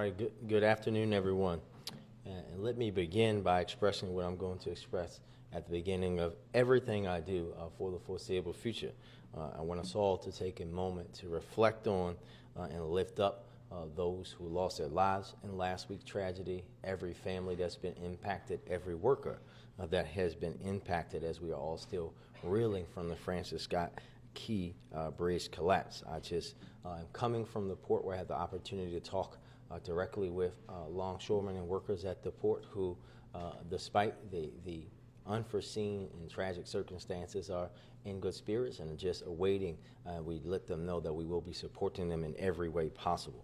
right, good afternoon, everyone. And let me begin by expressing what I'm going to express at the beginning of everything I do for the foreseeable future. I want us all to take a moment to reflect on and lift up those who lost their lives in last week's tragedy, every family that's been impacted, every worker that has been impacted, as we are all still reeling from the Francis Scott Key Bridge collapse. I just am coming from the port where I had the opportunity to talk directly with longshoremen and workers at the port who, despite the unforeseen and tragic circumstances, are in good spirits and are just awaiting. We let them know that we will be supporting them in every way possible.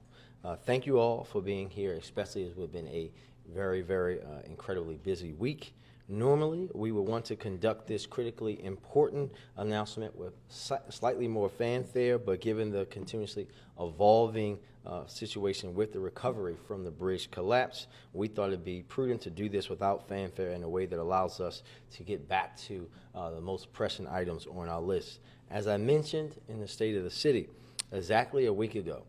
Thank you all for being here, especially as we've been a very, very incredibly busy week. Normally, we would want to conduct this critically important announcement with slightly more fanfare, but given the continuously evolving situation with the recovery from the bridge collapse, we thought it'd be prudent to do this without fanfare in a way that allows us to get back to the most pressing items on our list. As I mentioned in the State of the City exactly a week ago,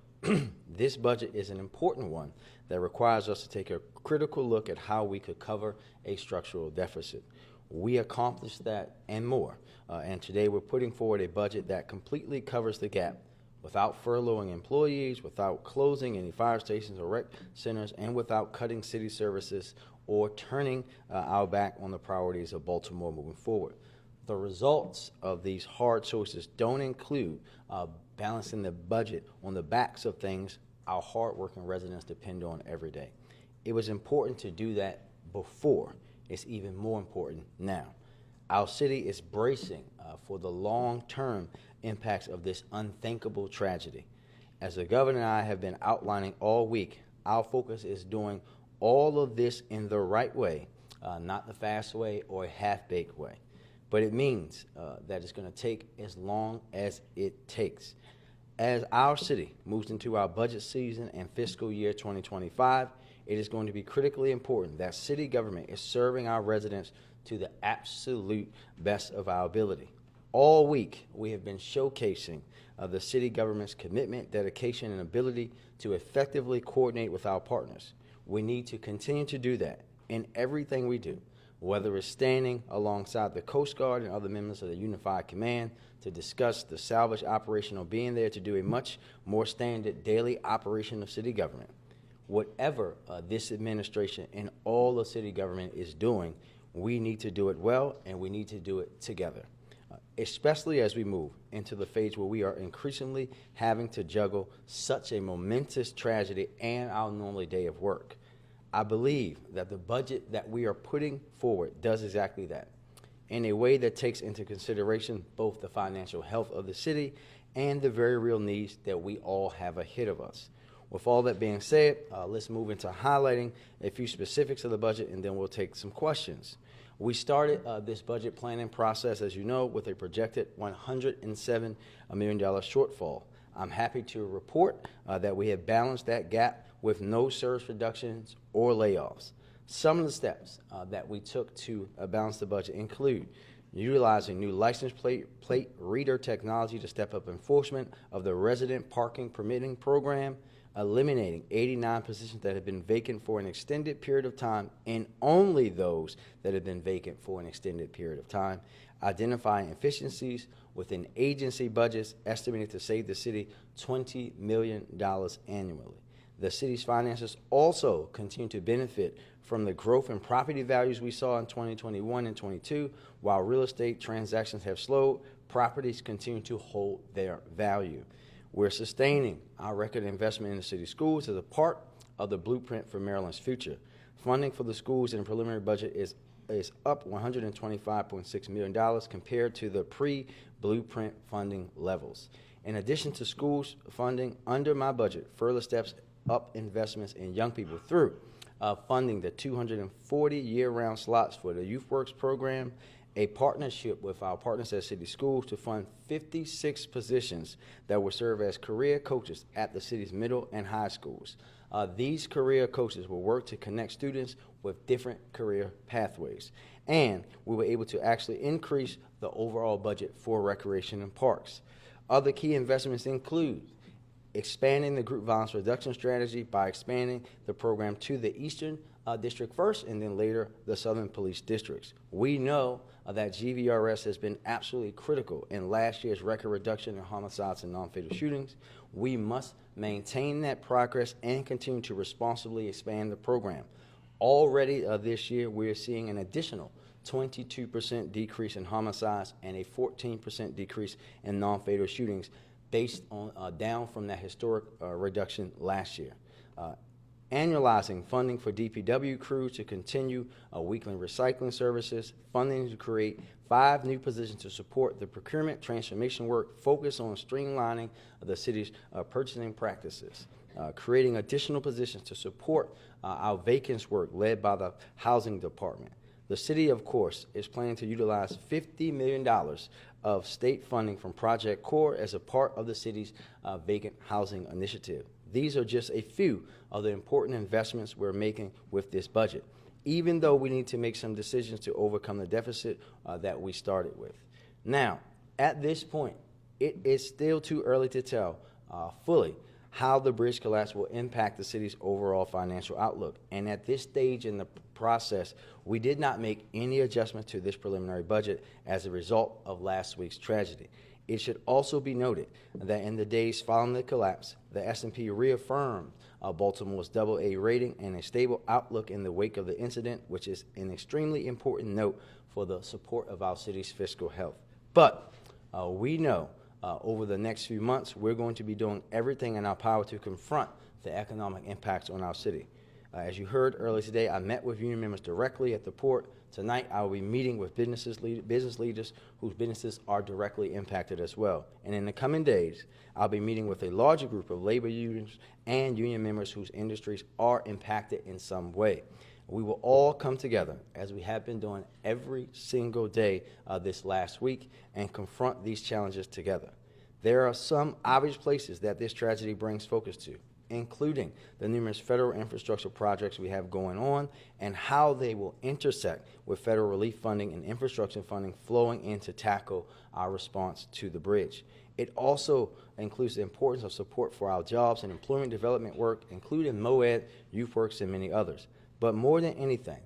this budget is an important one that requires us to take a critical look at how we could cover a structural deficit. We accomplished that and more, and today we're putting forward a budget that completely covers the gap without furloughing employees, without closing any fire stations or rec centers, and without cutting city services or turning our back on the priorities of Baltimore moving forward. The results of these hard choices don't include balancing the budget on the backs of things our hardworking residents depend on every day. It was important to do that before. It's even more important now. Our city is bracing for the long-term impacts of this unthinkable tragedy. As the governor and I have been outlining all week, our focus is doing all of this in the right way, not the fast way or a half-baked way. But it means that it's going to take as long as it takes. As our city moves into our budget season and fiscal year 2025, it is going to be critically important that city government is serving our residents to the absolute best of our ability. All week, we have been showcasing the city government's commitment, dedication, and ability to effectively coordinate with our partners. We need to continue to do that in everything we do, whether it's standing alongside the Coast Guard and other members of the Unified Command to discuss the salvage operation or being there to do a much more standard daily operation of city government. Whatever this administration and all the city government is doing, we need to do it well and we need to do it together, especially as we move into the phase where we are increasingly having to juggle such a momentous tragedy and our normal day of work. I believe that the budget that we are putting forward does exactly that, in a way that takes into consideration both the financial health of the city and the very real needs that we all have ahead of us. With all that being said, let's move into highlighting a few specifics of the budget, and then we'll take some questions. We started this budget planning process, as you know, with a projected $107 million shortfall. I'm happy to report that we have balanced that gap with no service reductions or layoffs. Some of the steps that we took to balance the budget include utilizing new license plate reader technology to step up enforcement of the resident parking permitting program, eliminating 89 positions that have been vacant for an extended period of time and only those that have been vacant for an extended period of time, identifying efficiencies within agency budgets estimated to save the city $20 million annually. The city's finances also continue to benefit from the growth in property values we saw in 2021 and 22. While real estate transactions have slowed, properties continue to hold their value. We're sustaining our record investment in the city schools as a part of the blueprint for Maryland's future. Funding for the schools in the preliminary budget is up $125.6 million compared to the pre-blueprint funding levels. In addition to schools funding under my budget, further steps up investments in young people through funding the 240 year-round slots for the YouthWorks program, a partnership with our partners at City Schools to fund 56 positions that will serve as career coaches at the city's middle and high schools. These career coaches will work to connect students with different career pathways. And we were able to actually increase the overall budget for recreation and parks. Other key investments include expanding the group violence reduction strategy by expanding the program to the Eastern District first and then later the Southern Police Districts. We know that GVRS has been absolutely critical in last year's record reduction in homicides and non-fatal shootings. We must maintain that progress and continue to responsibly expand the program. Already this year, we're seeing an additional 22% decrease in homicides and a 14% decrease in non-fatal shootings based on down from that historic reduction last year. Annualizing funding for DPW crews to continue weekly recycling services, funding to create 5 new positions to support the procurement transformation work, focus on streamlining the city's purchasing practices, creating additional positions to support our vacants work led by the housing department. The city, of course, is planning to utilize $50 million of state funding from Project CORE as a part of the city's vacant housing initiative. These are just a few of the important investments we're making with this budget, even though we need to make some decisions to overcome the deficit that we started with. Now, at this point, it is still too early to tell fully how the bridge collapse will impact the city's overall financial outlook. And at this stage in the process, we did not make any adjustments to this preliminary budget as a result of last week's tragedy. It should also be noted that in the days following the collapse, the S&P reaffirmed Baltimore's AA rating and a stable outlook in the wake of the incident, which is an extremely important note for the support of our city's fiscal health. But we know over the next few months, we're going to be doing everything in our power to confront the economic impacts on our city. As you heard earlier today, I met with union members directly at the port. Tonight, I will be meeting with business leaders whose businesses are directly impacted as well. And in the coming days, I'll be meeting with a larger group of labor unions and union members whose industries are impacted in some way. We will all come together, as we have been doing every single day this last week, and confront these challenges together. There are some obvious places that this tragedy brings focus to, including the numerous federal infrastructure projects we have going on and how they will intersect with federal relief funding and infrastructure funding flowing in to tackle our response to the bridge. It also includes the importance of support for our jobs and employment development work, including MOED, YouthWorks, and many others. But more than anything,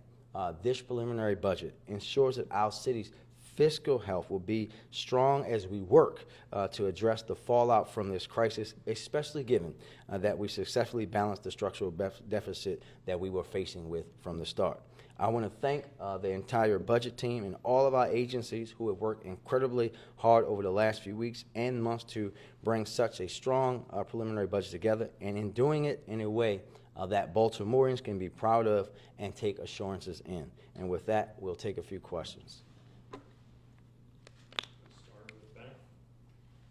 this preliminary budget ensures that our city's fiscal health will be strong as we work to address the fallout from this crisis, especially given that we successfully balanced the structural deficit that we were facing with from the start. I want to thank the entire budget team and all of our agencies who have worked incredibly hard over the last few weeks and months to bring such a strong preliminary budget together, and in doing it in a way that Baltimoreans can be proud of and take assurances in. And with that, we'll take a few questions.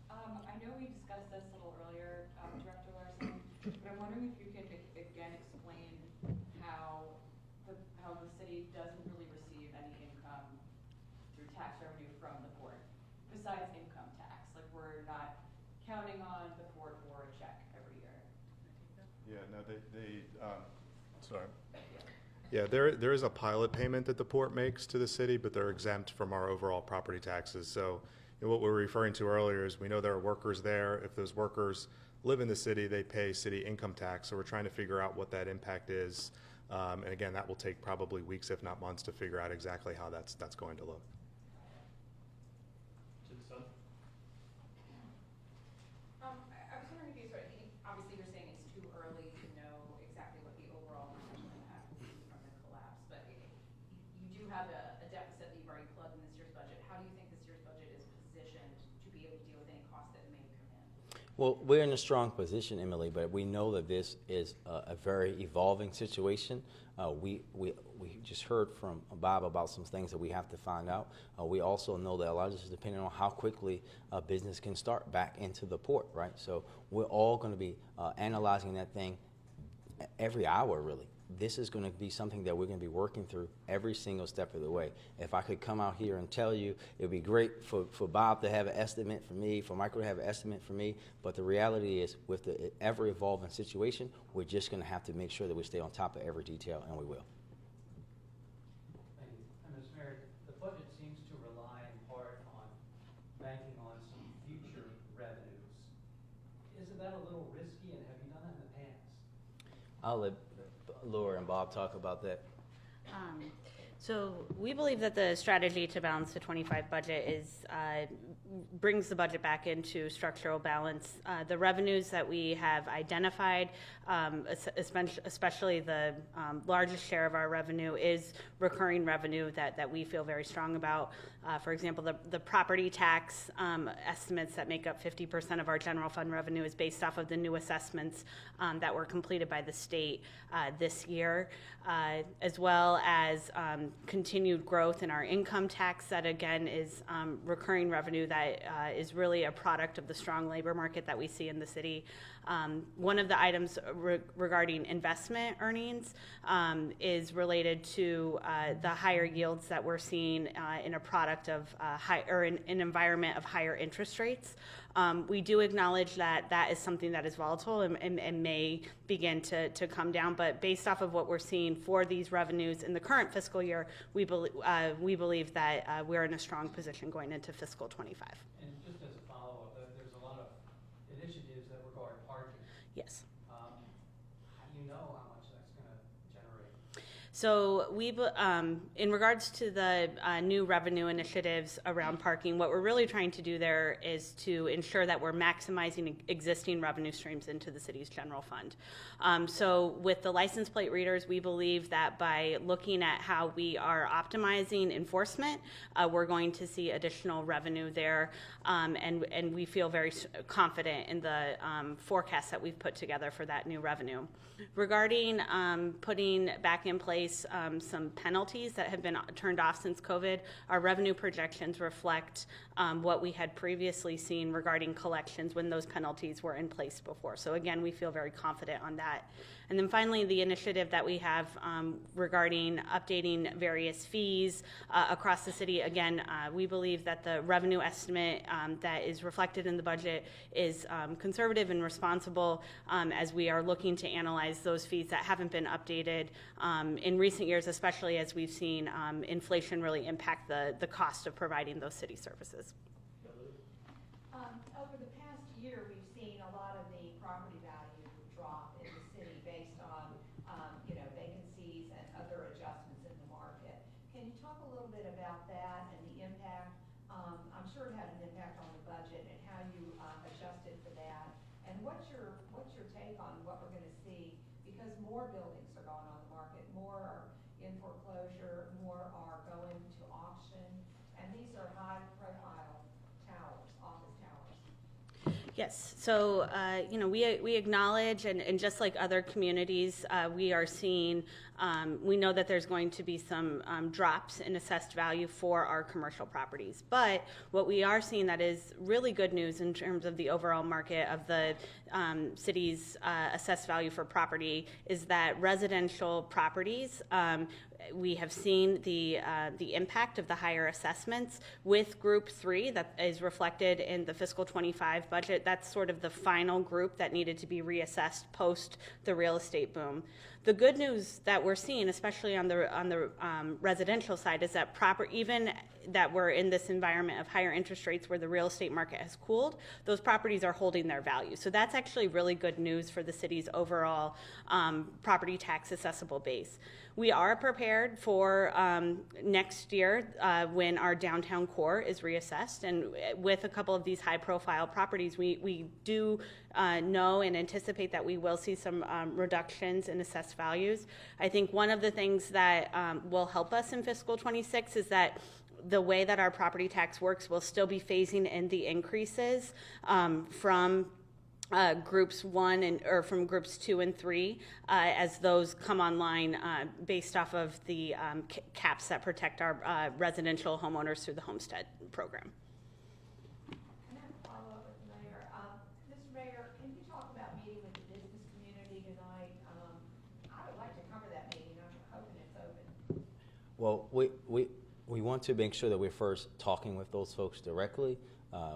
I know we discussed this a little earlier, Director Larson, but I'm wondering if you could again explain how the city doesn't really receive any income through tax revenue from the port, besides income tax. Like, we're not counting on the port for a check every year. Yeah, no, sorry. Yeah, there is a pilot payment that the port makes to the city, but they're exempt from our overall property taxes. So what we're referring to earlier is we know there are workers there. If those workers live in the city, they pay city income tax. So we're trying to figure out what that impact is. And again, that will take probably weeks, if not months, to figure out exactly how that's going to look. I was wondering if you obviously you're saying it's too early to know exactly what the overall financial impact will be from the collapse, but you do have a deficit that you've already plugged in this year's budget. How do you think this year's budget is positioned to be able to deal with any costs that may come in? Well, we're in a strong position, Emily, but we know that this is a very evolving situation. We just heard from Bob about some things that we have to find out. We also know that a lot of this is depending on how quickly a business can start back into the port, right? So we're all going to be analyzing that thing every hour, really. This is going to be something that we're going to be working through every single step of the way. If I could come out here and tell you, it would be great for Bob to have an estimate for me, for Michael to have an estimate for me, but the reality is with the ever-evolving situation, we're just going to have to make sure that we stay on top of every detail, and we will. Thank you. Ms. Mayor, the budget seems to rely in part on banking on some future revenues. Isn't that a little risky I'll let Laura and Bob talk about that. So we believe that the strategy to balance the 25 budget is brings the budget back into structural balance. The revenues that we have identified, especially the largest share of our revenue, is recurring revenue that we feel very strong about. For example, the property tax estimates that make up 50% of our general fund revenue is based off of the new assessments that were completed by the state this year, as well as continued growth in our income tax that again is recurring revenue that is really a product of the strong labor market that we see in the city. One of the items regarding investment earnings is related to the higher yields that we're seeing in a product of an environment of higher interest rates. We do acknowledge that that is something that is volatile and may begin to come down, but based off of what we're seeing for these revenues in the current fiscal year, we believe that we're in a strong position going into fiscal 25. And just as a follow-up, there's a lot of initiatives that regard parking. Yes. How do you know how much that's going to generate? So in regards to the new revenue initiatives around parking, what we're really trying to do there is to ensure that we're maximizing existing revenue streams into the city's general fund. So with the license plate readers, we believe that by looking at how we are optimizing enforcement, we're going to see additional revenue there, and we feel very confident in the forecast that we've put together for that new revenue. Regarding putting back in place some penalties that have been turned off since COVID, our revenue projections reflect what we had previously seen regarding collections when those penalties were in place before. So again, we feel very confident on that. And then finally, the initiative that we have regarding updating various fees across the city. Again, we believe that the revenue estimate that is reflected in the budget is conservative and responsible as we are looking to analyze those fees that haven't been updated in recent years, especially as we've seen inflation really impact the cost of providing those city services. Over the past year, we've seen a lot of the property value drop in the city based on, vacancies and other adjustments in the market. Can you talk a little bit about that and the impact? I'm sure it had an impact on the budget and how you adjusted for that. And what's your take on what we're going to see? Because more buildings are going on the market, more are in foreclosure, more are going to auction, and these are high-profile towers, office towers. Yes, so we acknowledge, and just like other communities, we are seeing, we know that there's going to be some drops in assessed value for our commercial properties. But what we are seeing that is really good news in terms of the overall market of the city's assessed value for property is that residential properties, we have seen the impact of the higher assessments with Group 3 that is reflected in the fiscal 25 budget. That's sort of the final group that needed to be reassessed post the real estate boom. The good news that we're seeing, especially on the residential side, is that even that we're in this environment of higher interest rates where the real estate market has cooled, those properties are holding their value. So that's actually really good news for the city's overall property tax assessable base. We are prepared for next year when our downtown core is reassessed, and with a couple of these high-profile properties, we do know and anticipate that we will see some reductions in assessed values. I think one of the things that will help us in fiscal 26 is that the way that our property tax works will still be phasing in the increases from groups 1 or from groups 2 and 3 as those come online based off of the caps that protect our residential homeowners through the homestead program. Can I have a follow-up with the Mayor? Mr. Mayor, can you talk about meeting with the business community tonight? I would like to cover that meeting. I'm hoping it's open. Well, we want to make sure that we're first talking with those folks directly.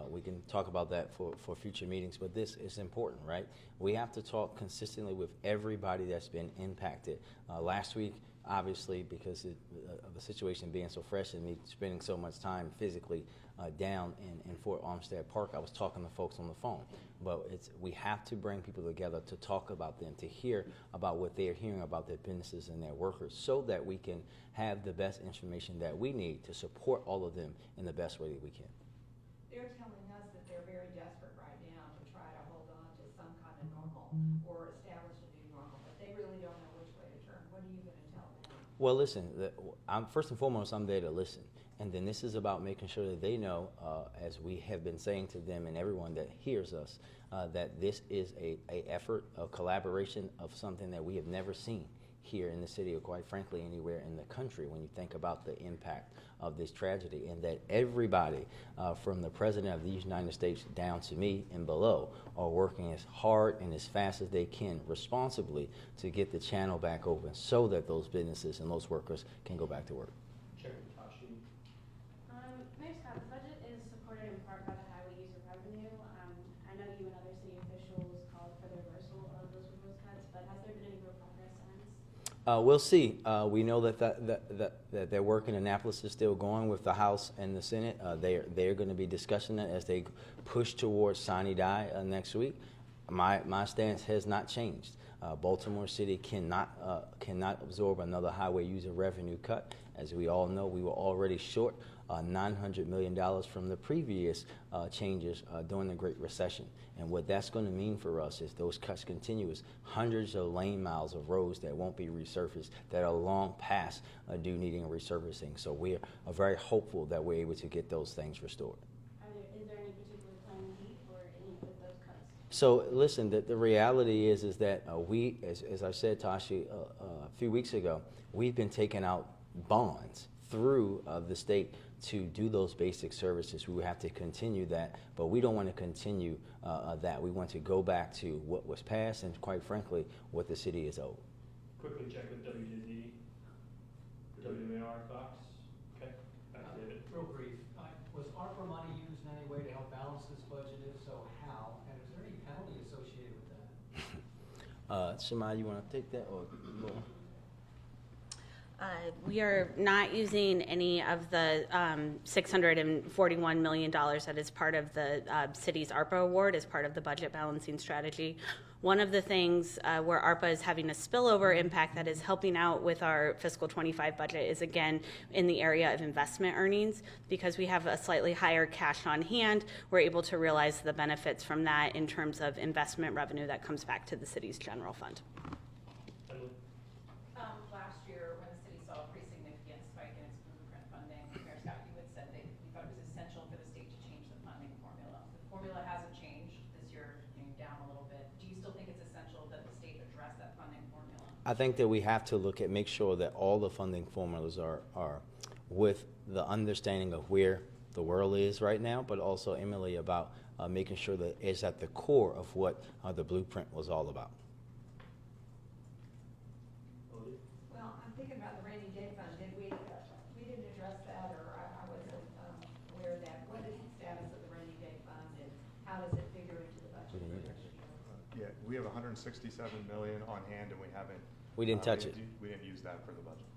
We can talk about that for future meetings, but this is important, right? We have to talk consistently with everybody that's been impacted. Last week, obviously, because of the situation being so fresh and me spending so much time physically down in Fort Armstead Park, I was talking to folks on the phone. But we have to bring people together to talk about them, to hear about what they're hearing about their businesses and their workers, so that we can have the best information that we need to support all of them in the best way that we can. They're telling us that they're very desperate right now to try to hold on to some kind of normal or establish a new normal, but they really don't know which way to turn. What are you going to tell them? Well, listen, first and foremost, I'm there to listen. And then this is about making sure that they know, as we have been saying to them and everyone that hears us, that this is a effort, a collaboration of something that we have never seen here in the city, or quite frankly anywhere in the country, when you think about the impact of this tragedy, and that everybody from the President of the United States down to me and below are working as hard and as fast as they can responsibly to get the channel back open so that those businesses and those workers can go back to work. Chairman Tashi. Mayor Scott, the budget is supported in part by the highway user revenue. I know you and other city officials called for the reversal of those proposed cuts, but has there been any real progress since? We'll see. We know that their work in Annapolis is still going with the House and the Senate. They're going to be discussing that as they push towards sine die next week. My stance has not changed. Baltimore City cannot absorb another highway user revenue cut. As we all know, we were already short $900 million from the previous changes during the Great Recession. And what that's going to mean for us is those cuts continue, is hundreds of lane miles of roads that won't be resurfaced, that are long past due needing resurfacing. So we are very hopeful that we're able to get those things restored. Is there any particular plan B for any of those cuts? So listen, the reality is that we, as I said, Tashi, a few weeks ago, we've been taking out bonds through the state to do those basic services. We would have to continue that, but we don't want to continue that. We want to go back to what was passed and, quite frankly, what the city is owed. Quickly check with WJD, WMAR, Fox. Okay, back to David. Real brief, was ARPA money used in any way to help balance this budget? If so, how? And is there any penalty associated with that? Shemai, you want to take that, or Laura? We are not using any of the $641 million that is part of the city's ARPA award as part of the budget balancing strategy. One of the things where ARPA is having a spillover impact that is helping out with our fiscal 25 budget is, again, in the area of investment earnings. Because we have a slightly higher cash on hand, we're able to realize the benefits from that in terms of investment revenue that comes back to the city's general fund. Last year, when the city saw a pretty significant spike in its blueprint funding, Mayor Scott, you had said that you thought it was essential for the state to change the funding formula. The formula hasn't changed this year, down a little bit. Do you still think it's essential that the state address that funding formula? I think that we have to make sure that all the funding formulas are with the understanding of where the world is right now, but also, Emily, about making sure that it's at the core of what the blueprint was all about. Well, I'm thinking about the rainy day fund. We didn't address that, or I wasn't aware of that. What is the status of the rainy day fund, and how does it figure into the budget for next year? Yeah, we have 167 million on hand, and we haven't. We didn't touch it. We didn't use that for the budget.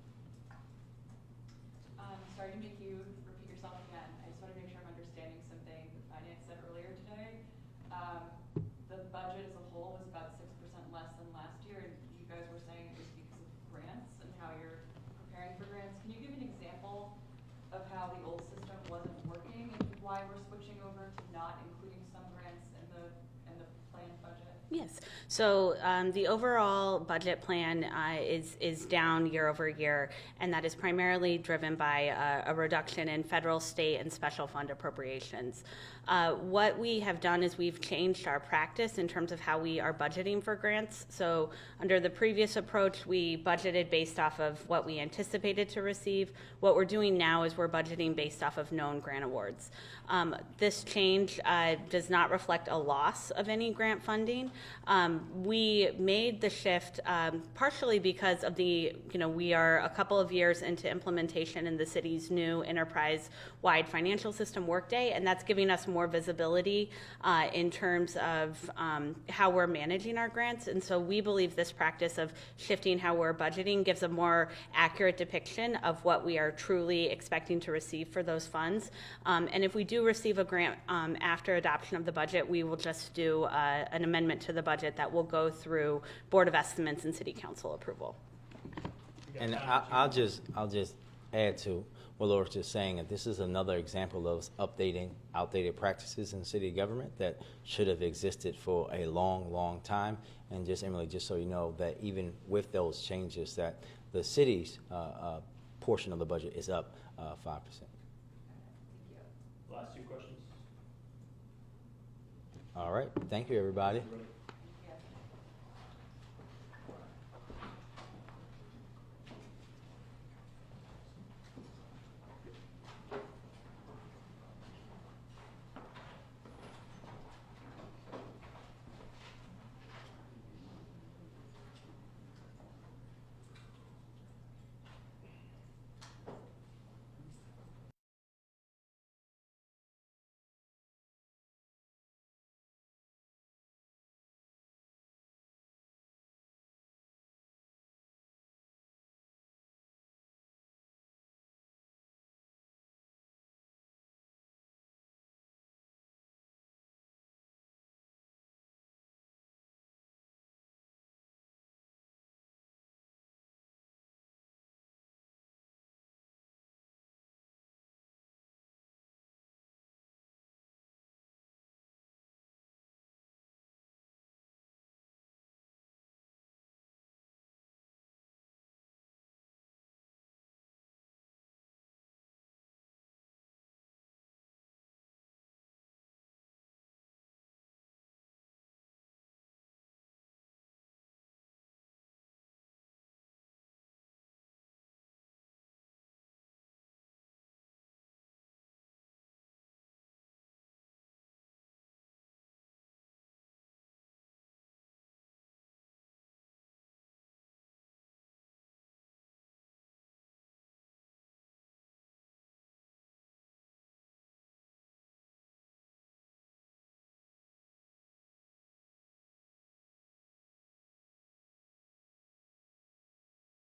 Sorry to make you repeat yourself again. I just want to make sure I'm understanding something the finance said earlier today. The budget as a whole was about 6% less than last year, and you guys were saying it was because of grants and how you're preparing for grants. Can you give an example of how the old system wasn't working and why we're switching over to not including some grants in the planned budget? Yes. So the overall budget plan is down year over year, and that is primarily driven by a reduction in federal, state, and special fund appropriations. What we have done is we've changed our practice in terms of how we are budgeting for grants. So under the previous approach, we budgeted based off of what we anticipated to receive. What we're doing now is we're budgeting based off of known grant awards. This change does not reflect a loss of any grant funding. We made the shift partially because of we are a couple of years into implementation in the city's new enterprise-wide financial system Workday, and that's giving us more visibility in terms of how we're managing our grants. And so we believe this practice of shifting how we're budgeting gives a more accurate depiction of what we are truly expecting to receive for those funds. And if we do receive a grant after adoption of the budget, we will just do an amendment to the budget that will go through Board of Estimates and City Council approval. And I'll just add to what Laura's just saying, that this is another example of updating outdated practices in city government that should have existed for a long time. And just, Emily, just so you know, that even with those changes, that the city's portion of the budget is up 5%. Last two questions. All right. Thank you, everybody. Ready?